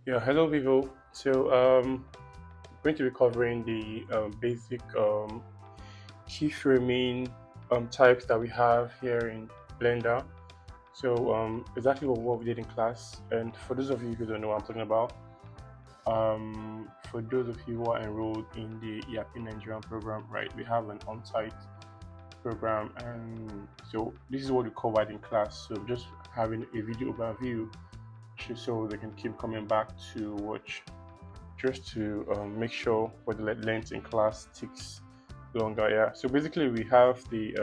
Yeah, hello people. Going to be covering the basic keyframing types that we have here in Blender. Exactly what we did in class. And for those of you who don't know what I'm talking about, for those of you who are enrolled in the EAP Nigerian program, right, we have an on-site program, and so this is what we covered in class. So just having a video overview, so they can keep coming back to watch just to make sure what the length in class takes longer. Yeah. So basically, we have three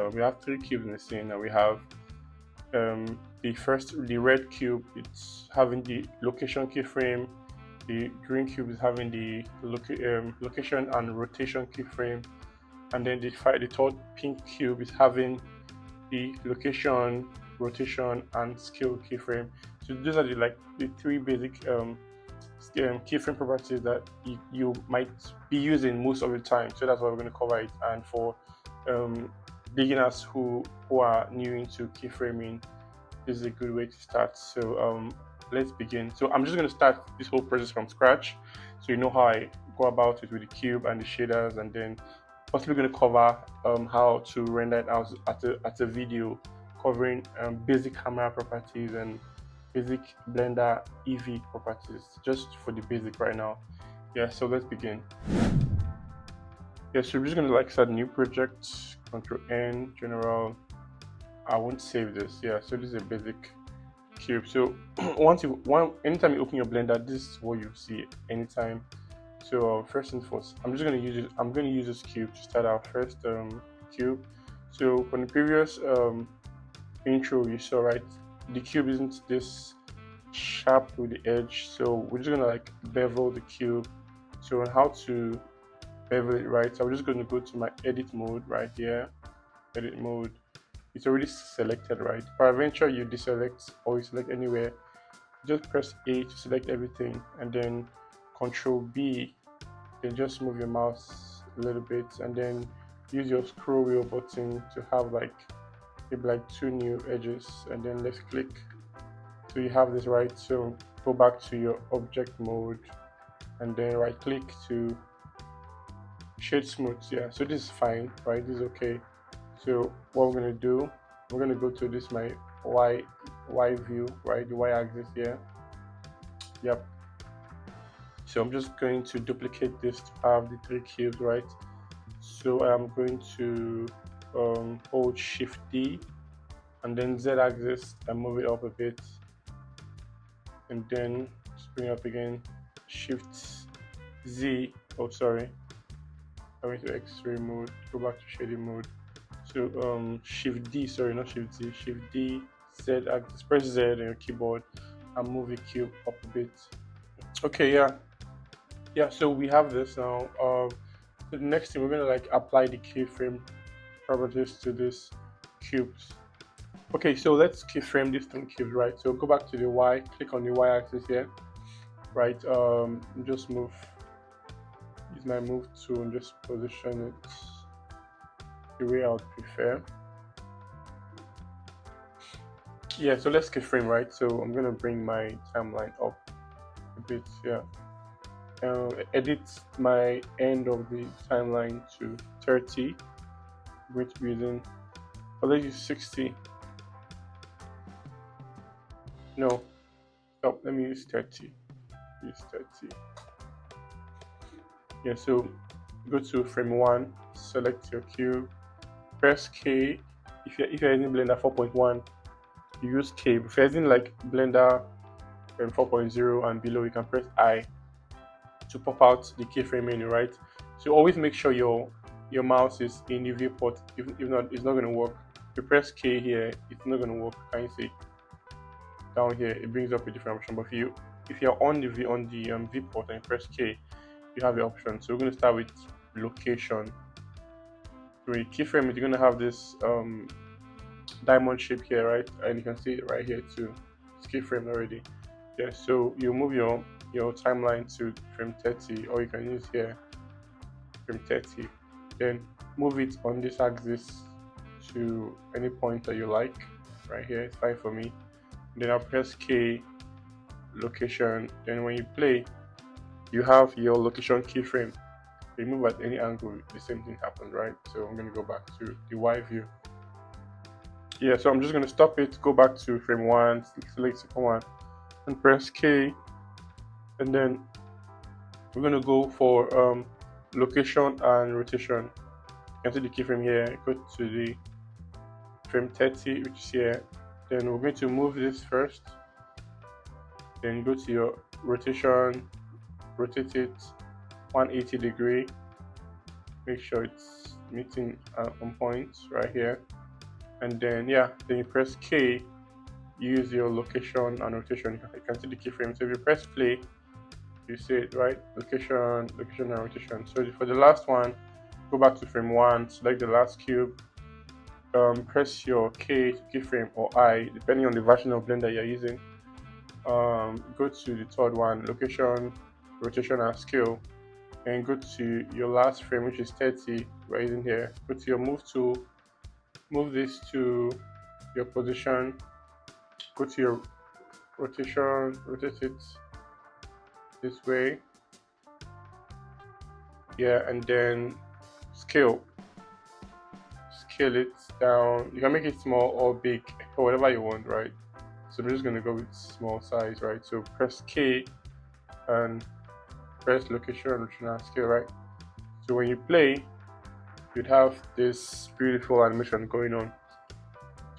cubes in the scene, and we have the red cube. It's having the location keyframe. The green cube is having the location and rotation keyframe, and then the third pink cube is having the location, rotation, and scale keyframe. So those are the three basic keyframe properties that you might be using most of the time. So that's why we're going to cover it. And for um, beginners who are new into keyframing, this is a good way to start. Let's begin. So I'm just going to start this whole process from scratch, so you know how I go about it with the cube and the shaders, and then possibly going to cover how to render it out at a video, covering basic camera properties and basic Blender EV properties, just for the basic right now. Yeah, so let's begin. Yeah, so we're just gonna start a new project, Control N, General. I won't save this. Yeah, so this is a basic cube. So anytime you open your Blender, this is what you see anytime. So first and foremost, I'm gonna use this cube to start our first cube. So from the previous intro you saw, right, the cube isn't this sharp with the edge, so we're just gonna bevel the cube. So on how to bevel it, right, so I'm just going to go to my edit mode right here. Edit mode, it's already selected, right? Peradventure you deselect or you select anywhere, just press A to select everything, and then Control B, then just move your mouse a little bit, and then use your scroll wheel button to have maybe two new edges, and then left click. So you have this, right? So go back to your object mode, and then right click to shade smooth. Yeah, so this is fine, right? This is okay. So what we're gonna do, we're gonna go to this my y view, right? The y axis here. Yep. So I'm just going to duplicate this to have the three cubes, right? So I'm going to hold Shift D, and then Z axis and move it up a bit, and then just bring it up again. Shift Z. Oh, sorry. I went to X-ray mode. Go back to shading mode. So Shift D. Sorry, not Shift Z. Shift D. Z axis. Press Z on your keyboard and move the cube up a bit. Okay. Yeah. Yeah. So we have this now. The next thing, we're gonna apply the keyframe properties to this cubes. Okay, so let's keyframe these three cubes, right? So go back to the Y, click on the Y axis here, right? Just use my move tool and just position it the way I would prefer. Yeah, so let's keyframe, right? So I'm gonna bring my timeline up a bit, yeah. Edit my end of the timeline to 30. I'm going to be using, let's use 60. No, stop, let me use 30. Use 30. Yeah, so go to frame 1, select your cube, press K. If you're using Blender 4.1, you use K. If you're using Blender 4.0 and below, you can press I to pop out the keyframe menu, right? So always make sure your mouse is in the viewport. If not, it's not going to work. If you press K here, it's not going to work. Can you see? Down here, it brings up a different option. But if you're on the viewport and you press K, you have the option. So we're going to start with location. With keyframe, you're going to have this diamond shape here, right? And you can see it right here too. It's keyframed already. Yeah, so you move your timeline to frame 30, or you can use here frame 30. Then move it on this axis to any point that you like. Right here, it's fine for me. Then I'll press K location. Then when you play, you have your location keyframe. You move at any angle, the same thing happens, right? So I'm going to go back to the Y view. Yeah, so I'm just going to stop it, go back to frame 1, select second one, and press K. And then we're going to go for location and rotation. You can see the keyframe here. Go to the frame 30, which is here. Then we're going to move this first. Then go to your rotation, rotate it 180 degree. Make sure it's meeting on points right here. And then then you press K. Use your location and rotation. You can see the keyframe. So if you press play, you see it, right? Location, location and rotation. So for the last one, go back to frame 1, select the last cube, press your K to keyframe or I, depending on the version of Blender you're using. Go to the third one, location, rotation and scale, and go to your last frame, which is 30, right in here. Go to your move tool, move this to your position, go to your rotation, rotate it this way, and then scale it down. You can make it small or big or whatever you want, right? So I'm just going to go with small size, right? So press K and press location, rotation and scale, right? So when you play, you'd have this beautiful animation going on.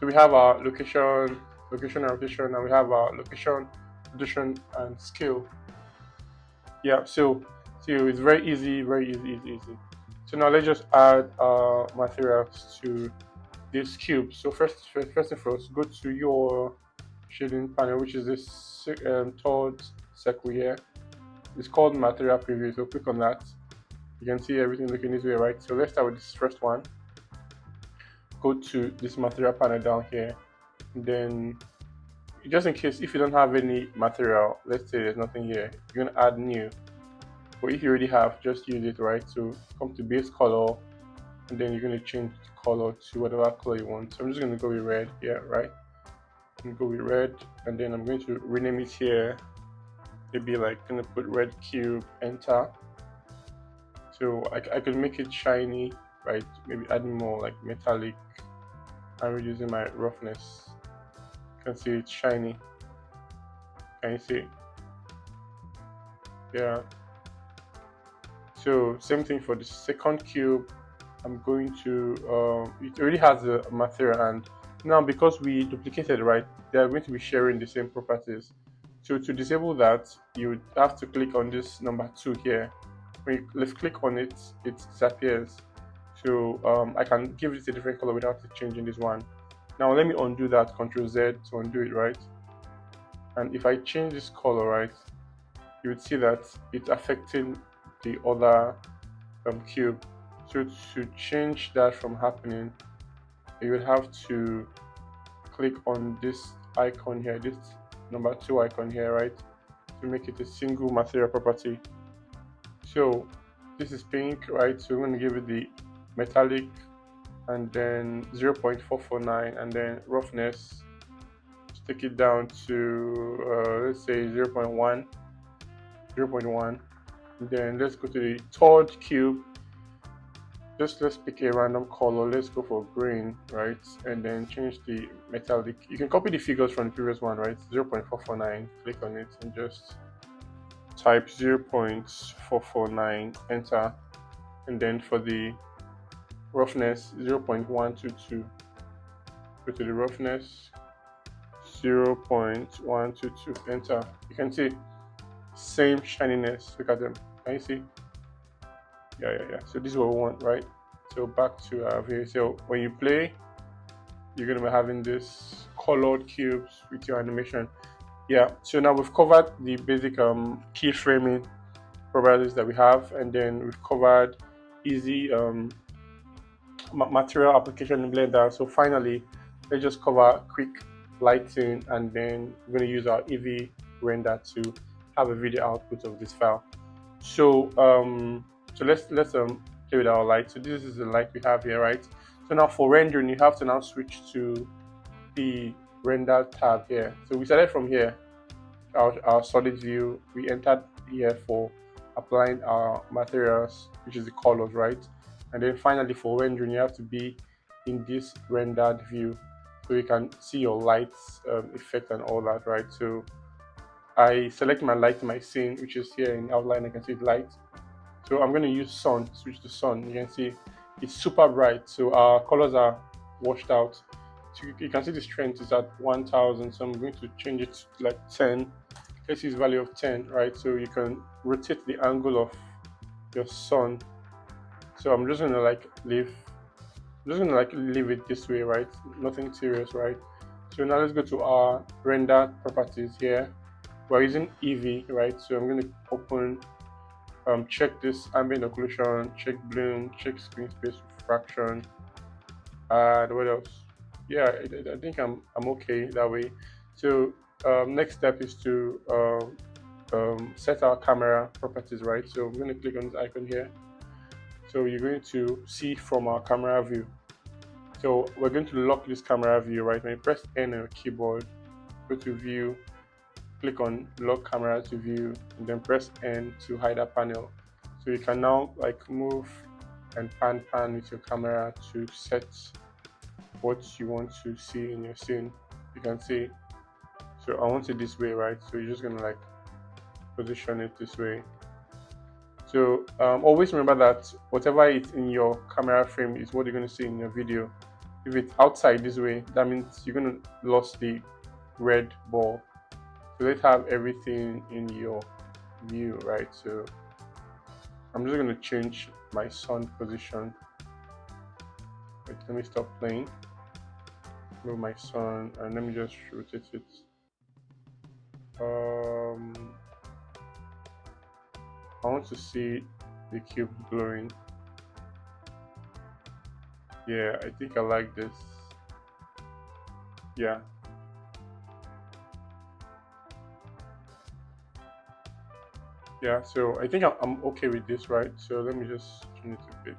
So we have our location and rotation, and we have our location, rotation and scale. So it's very easy. So now let's just add materials to this cube. So first and foremost, go to your shading panel, which is this third circle here. It's called material preview. So click on that. You can see everything looking this way, right? So let's start with this first one. Go to this material panel down here, and then just in case if you don't have any material, let's say there's nothing here, you're gonna add new. But if you already have, just use it, right? So come to base color, and then you're going to change the color to whatever color you want. So I'm just going to go with red here, right? I'm going to go with red, and then I'm going to rename it here. Maybe like going to put red cube, enter. So I could make it shiny, right? Maybe adding more like metallic. I'm reducing my roughness. You can see it's shiny. Can you see? Yeah. So same thing for the second cube. I'm going to it already has the material, and now because we duplicated, right, they are going to be sharing the same properties. So to disable that, you would have to click on this number 2 here. When you left click on it, it disappears. So I can give it a different color without changing this one. Now let me undo that, Ctrl Z to undo it, right? And if I change this color, right, you would see that it's affecting the other cube. So to change that from happening, you would have to click on this icon here, this number 2 icon here, right, to make it a single material property. So this is pink, right? So we're going to give it the metallic, and then 0.449, and then roughness, take it down to let's say 0.1. Then let's go to the third cube. Just let's pick a random color. Let's go for green, right? And then change the metallic. You can copy the figures from the previous one, right? 0.449. Click on it and just type 0.449, enter. And then for the roughness, 0.122. Go to the roughness, 0.122, enter. You can see same shininess. Look at them. Can you see? Yeah. So this is what we want, right? So back to our view. So when you play, you're going to be having this colored cubes with your animation. So now we've covered the basic keyframing properties that we have, and then we've covered easy material application in Blender. So finally, let's just cover quick lighting, and then we're going to use our Eevee render to have a video output of this file. So let's play with our light. So this is the light we have here, right? So now for rendering, you have to now switch to the render tab here. So we started from here. our solid view, we entered here for applying our materials, which is the colors, right? And then finally for rendering, you have to be in this rendered view, so you can see your lights effect and all that, right? So I select my light in my scene, which is here in outline. I can see the light. So I'm going to use sun, switch to sun. You can see it's super bright, so our colors are washed out. So you can see the strength is at 1000, so I'm going to change it to like 10. Let's use value of 10, right? So you can rotate the angle of your sun. So I'm just gonna leave it this way, right? Nothing serious, right? So now let's go to our render properties here. We're using EV, right? So I'm going to open, check this ambient occlusion, check bloom, check screen space refraction, and what else? Yeah, I think I'm okay that way. So next step is to set our camera properties, right? So I'm going to click on this icon here. So you're going to see from our camera view. So we're going to lock this camera view, right? When you press N on your keyboard, go to view, click on lock camera to view, and then press N to hide that panel. So you can now like move and pan with your camera to set what you want to see in your scene. You can see, so I want it this way, right? So you're just gonna like position it this way. So always remember that whatever is in your camera frame is what you're going to see in your video. If it's outside this way, that means you're going to lose the red ball. So let's have everything in your view, right? So I'm just going to change my sun position. Wait, let me stop playing. Move my sun and let me just rotate it. I want to see the cube glowing. Yeah, I think I like this. Yeah. Yeah, so I think I'm okay with this, right? So let me just turn it a bit.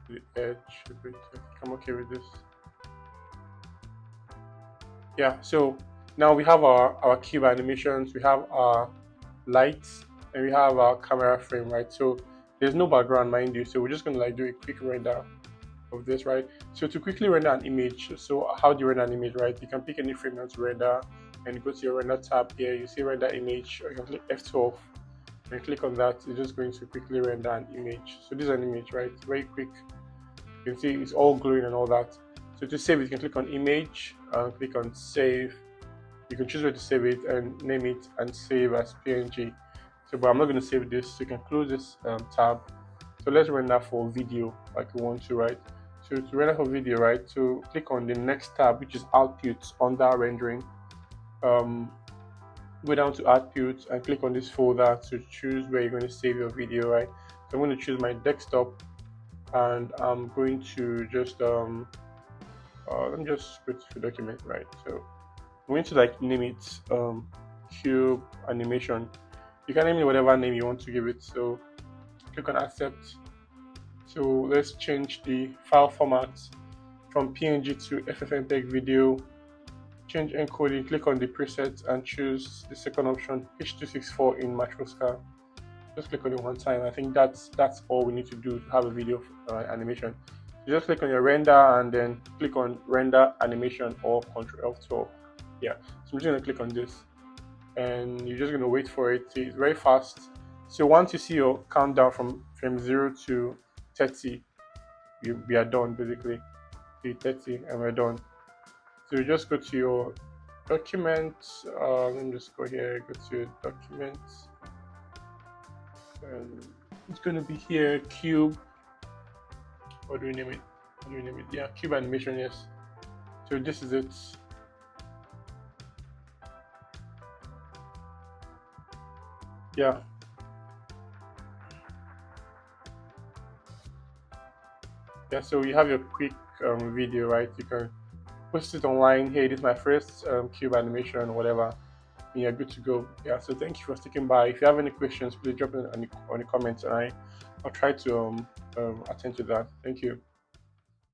The edge a bit. I think I'm okay with this. Yeah, so now we have our cube animations, we have our lights, and we have our camera frame, right? So there's no background, mind you, so we're just gonna like do a quick render of this, right? So to quickly render an image, so how do you render an image, right? You can pick any frame now to render and go to your render tab here. You see render image, or you can click F12 and click on that. It's just going to quickly render an image. So this is an image, right? It's very quick. You can see it's all glowing and all that. So to save it, you can click on image and click on save. You can choose where to save it and name it and save as PNG. So, but I'm not going to save this. So you can close this tab. So let's render for video like we want to, right? So to render for video, right? So click on the next tab, which is output under rendering. Go down to output and click on this folder to choose where you're going to save your video, right? So I'm going to choose my desktop, and I'm going to just let me just go to the document, right? So I'm going to like name it cube animation. You can name it whatever name you want to give it. So click on accept. So let's change the file format from PNG to FFmpeg video. Change encoding, click on the preset and choose the second option, H264 in Matroska. Just click on it one time. I think that's all we need to do to have a video animation. You just click on your render and then click on render animation or Ctrl F12. Yeah, so I'm just gonna click on this and you're just gonna wait for it. See, it's very fast. So once you see your countdown from 0 to 30, we are done basically. See 30 and we're done. So you just go to your documents. Let me just go here, go to your documents. And it's gonna be here, cube. What do we name it? What do we name it? Yeah, cube animation, yes. So this is it. Yeah. Yeah, so you have your quick video, right? You can post it online. Hey, this is my first cube animation or whatever, and you're good to go. Yeah, so thank you for sticking by. If you have any questions, please drop it on the comments and I'll try to attend to that. Thank you.